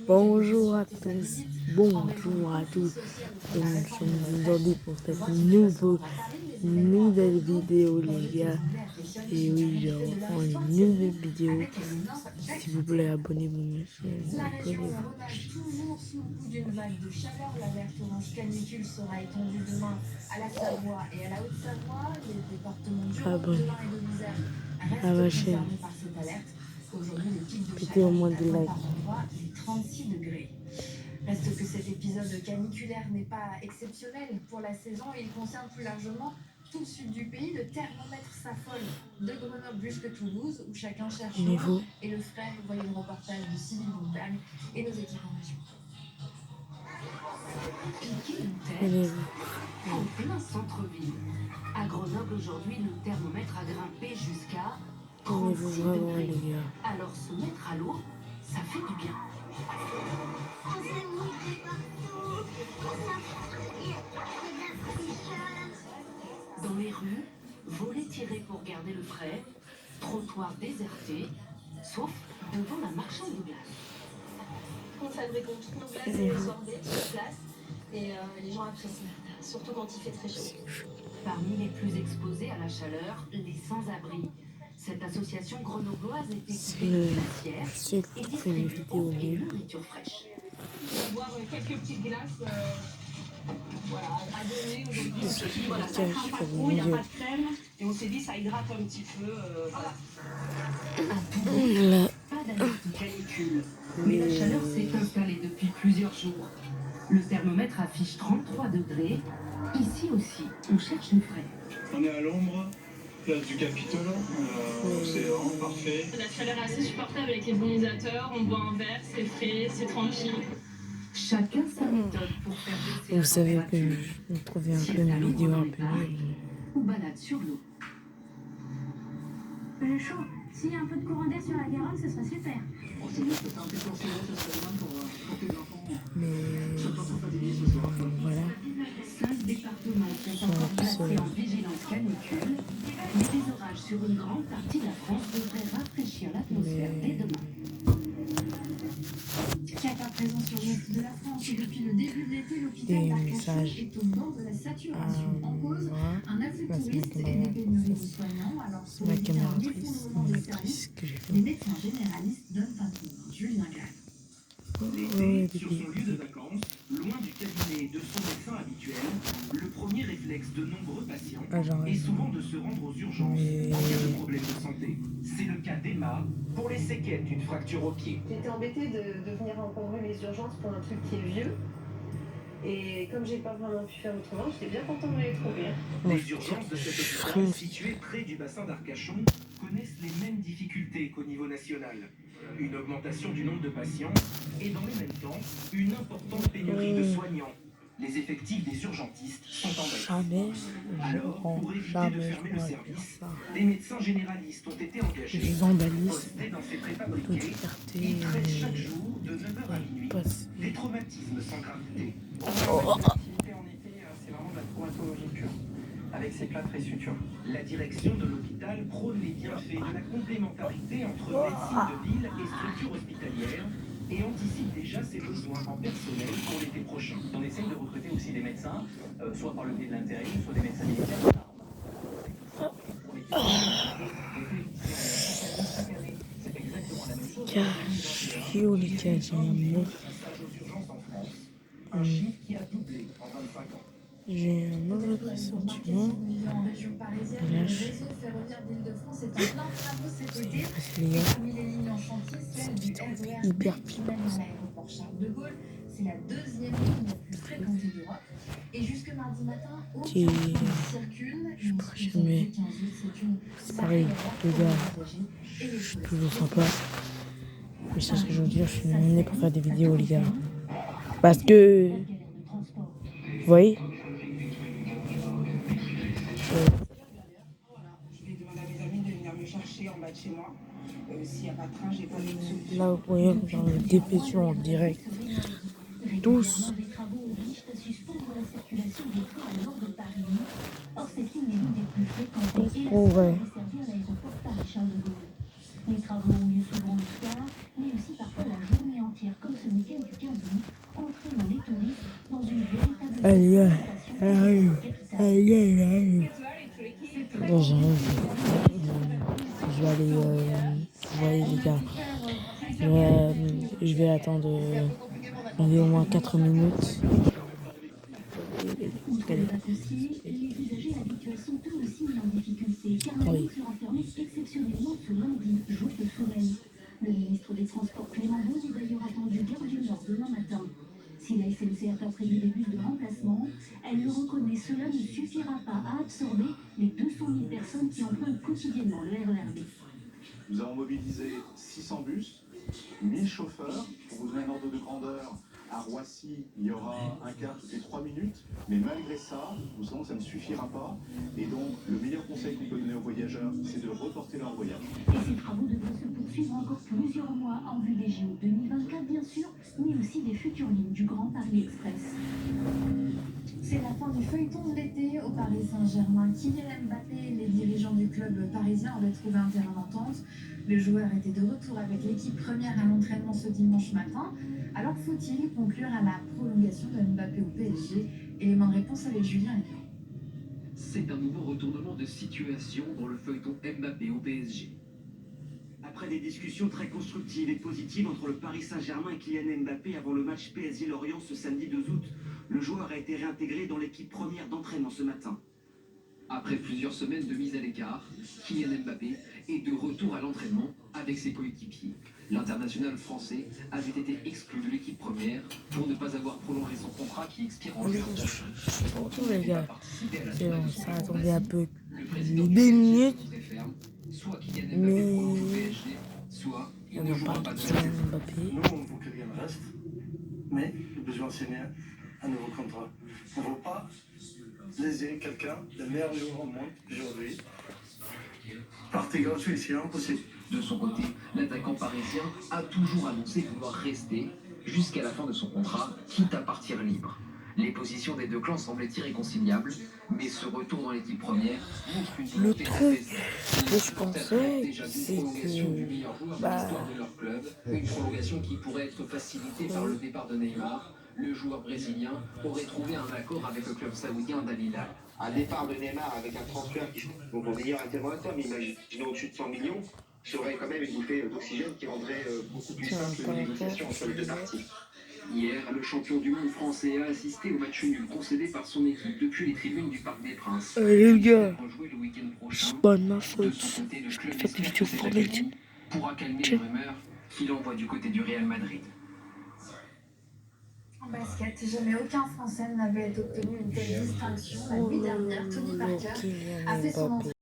Bonjour à tous, bonjour à tous. Et nous sommes aujourd'hui pour cette nouvelle vidéo, les gars. Et oui, genre, une nouvelle vidéo. S'il vous plaît, abonnez-vous à ma chaîne. Abonnez-vous. Toujours sous le coup d'une vague de chaleur, l'alerte orange canicule sera étendue demain à la Savoie et à la Haute-Savoie. Les départements du Rhône, de l'Ain et de l'Isère À ma restent chaîne. concernés par cette alerte. Aujourd'hui, le pic de Mettez au chaleur moins qui des atteint likes. par endroits les 36 degrés. Reste que cet épisode caniculaire n'est pas exceptionnel pour la saison et il concerne plus largement tout le sud du pays. Le thermomètre s'affole de Grenoble jusqu'à Toulouse où chacun cherche l'eau et le frais. Voyez le reportage de Sylvie Montagne et nos équipes en région. Piqué de tête en plein centre-ville. À Grenoble aujourd'hui, le thermomètre a grimpé jusqu'à 36 degrés. Les gars. Alors se mettre à l'eau, ça fait du bien. Dans les rues, volets tirés pour garder le frais, trottoirs désertés, sauf devant la marchande de glace. On fabrique toutes nos glaces et les sorbets sur place et les gens apprécient, surtout quand il fait très chaud. Parmi les plus exposés à la chaleur, les sans-abri. Cette association grenobloise est équipée de glacières et distribue eau et nourriture fraîche. On va boire quelques petites glaces voilà, à donner aujourd'hui. Voilà, Ça craint pas trop, il n'y a pas de crème et on s'est dit ça hydrate un petit peu. Voilà. Pas d'alerte canicule, mais la chaleur s'est installée depuis plusieurs jours. Le thermomètre affiche 33 degrés. Ici aussi, on cherche le frais. On est à l'ombre, place du Capitole, c'est vraiment parfait. La chaleur est assez supportable avec les bonisateurs, on boit un verre, c'est frais, c'est tranquille. Chacun sa méthode pour faire baisser la Vous savez que température. je me trouvais un peu une vidéo un peu nulle. Ou balade sur l'eau. J'ai chaud. S'il y a un peu de courant d'air sur la Garonne, ce serait super. Mais voilà. 5 départements sont encore placés en vigilance canicule. Mais des orages sur une grande partie de la France devraient rafraîchir l'atmosphère dès demain. Chacun présent sur l'est de la France et depuis le début de l'été, l'hôpital d'Arcachon est au bord de la saturation. En cause, un afflux de touristes et des pénuries de soignants. Alors pour Ma éviter un camératrice, effondrement mon des actrice services, que j'ai fait. les médecins généralistes donnent un coup. Julien Gall. L'été, sur son lieu de vacances, loin du cabinet et de son médecin habituel, le premier réflexe de nombreux patients est souvent de se rendre aux urgences en cas de problème de santé. C'est le cas d'Emma pour les séquelles d'une fracture au pied. J'étais embêtée de venir encombrer les urgences pour un truc qui est vieux. Et comme j'ai pas vraiment pu faire autrement, j'étais bien contente de les trouver. Les urgences de cet hôpital, situées près du bassin d'Arcachon, connaissent les mêmes difficultés qu'au niveau national. Une augmentation du nombre de patients et dans le même temps, une importante pénurie de soignants. Les effectifs des urgentistes sont en baisse. Alors, pour éviter de fermer le service, des médecins généralistes ont été engagés, postés dans ces préfabriqués, qui traitent chaque jour de 9h à minuit des traumatismes sans gravité. L'activité en été, c'est vraiment de la traumatologie pure, avec ses plâtres et sutures. La direction de l'hôpital prône les bienfaits de la complémentarité entre médecine de ville et structure hospitalière et anticipe déjà ses besoins en personnel pour l'été prochain. On essaye de recruter aussi des médecins, soit par le biais de l'intérim, soit des médecins militaires. C'est exactement la même chose. Un chiffre qui a doublé en 25 ans. J'ai un mauvais pressentiment. En région parisienne, le réseau ferroviaire d'Île-de-France est en plein travaux cet été. Parmi les lignes en chantier, celle du RER hyper qui mène à l'aéroport Charles de Gaulle. C'est la deuxième ligne la plus fréquentée d'Europe. Et jusque mardi matin, aucun train ne circule. Je sais pas jamais. C'est pareil, les gars. Je suis toujours sympa. Mais ça, ce que je veux dire, je suis né pour faire des vidéos, les gars. Parce que. Vous voyez? Je vais demander à mes amis de venir me chercher en bas de chez moi. S'il n'y a pas de train, j'ai pas de solution. Là, vous voyez, dans les dépêchons en direct. Tous. Pour vrai. Les travaux ont lieu souvent le soir, Allez, arrive. Allez, arrive. Bon, j'arrive. Je vais aller. Vous voyez, les gars. Je vais attendre. Au moins 4 minutes. Outre les vacanciers, les usagers habituels sont eux aussi mis en difficulté car la route sera fermée exceptionnellement ce lundi, jour de soleil. Le ministre des Transports Clément Beaune est d'ailleurs attendu gare du Nord demain matin. Si la SNCF a prévu des bus de remplacement, elle le reconnaît, cela ne suffira pas à absorber les 200 000 personnes qui empruntent quotidiennement le RER B. Nous avons mobilisé 600 bus, 1000 chauffeurs. Pour vous donner un ordre de grandeur, à Roissy, il y aura un quart toutes les 3 minutes. Mais malgré ça, nous savons que ça ne suffira pas. Et donc, le meilleur conseil qu'on peut donner aux voyageurs, c'est de reporter leur voyage. Et ces travaux devraient se poursuivre encore plusieurs mois en vue des JO 2024, bien sûr, mais aussi des futures lignes du Grand Paris Express. C'est la fin du feuilleton de l'été au Paris Saint-Germain. Kylian Mbappé et les dirigeants du club parisien avaient trouvé un terrain d'entente. Le joueur était de retour avec l'équipe première à l'entraînement ce dimanche matin. Alors faut-il conclure à la prolongation de Mbappé au PSG? Élément de réponse avec Julien Hénaud. C'est un nouveau retournement de situation dans le feuilleton Mbappé au PSG. Après des discussions très constructives et positives entre le Paris Saint-Germain et Kylian Mbappé avant le match PSG-Lorient ce samedi 2 août, le joueur a été réintégré dans l'équipe première d'entraînement ce matin. Après plusieurs semaines de mise à l'écart, Kylian Mbappé est de retour à l'entraînement avec ses coéquipiers. L'international français avait été exclu de l'équipe première pour ne pas avoir prolongé son contrat qui expire en juin prochain. Bonjour les gars. C'est bon, ça attendait un peu. Des minutes. Soit Kylian Mbappé prolonge au PSG, soit il ne jouera pas de Kylian Mbappé. Nous, on veut que rien ne reste, mais le besoin c'est un nouveau contrat. On ne veut pas léser quelqu'un, le meilleur joueur au monde aujourd'hui. Partez gratuit, c'est impossible. De son côté, l'attaquant parisien a toujours annoncé vouloir rester jusqu'à la fin de son contrat, quitte à partir libre. Les positions des deux clans semblaient irréconciliables, mais ce retour dans l'équipe première montre une volonté d'apaisement. Que je pensais, c'est prolongation du meilleur joueur de que... l'histoire de leur club, une prolongation qui pourrait être facilitée par le départ de Neymar. Le joueur brésilien aurait trouvé un accord avec le club saoudien d'Al Hilal. Un départ de Neymar avec un transfert qui donc au meilleur interrogateur, mais imaginons au-dessus de 100 millions, serait quand même une bouffée d'oxygène qui rendrait beaucoup plus simple les négociations entre les deux parties. Hier, le champion du monde français a assisté au match nul concédé par son équipe depuis les tribunes du Parc des Princes. les gars, Rejoué le week-end prochain. c'est pas de ma De faute. son côté, le Je club fais des vidéos Fortnite. pourra calmer les rumeurs qu'il envoie du côté du Real Madrid. En basket, jamais aucun Français n'avait obtenu une telle distinction. La nuit dernière, Tony Parker a fait son entrée.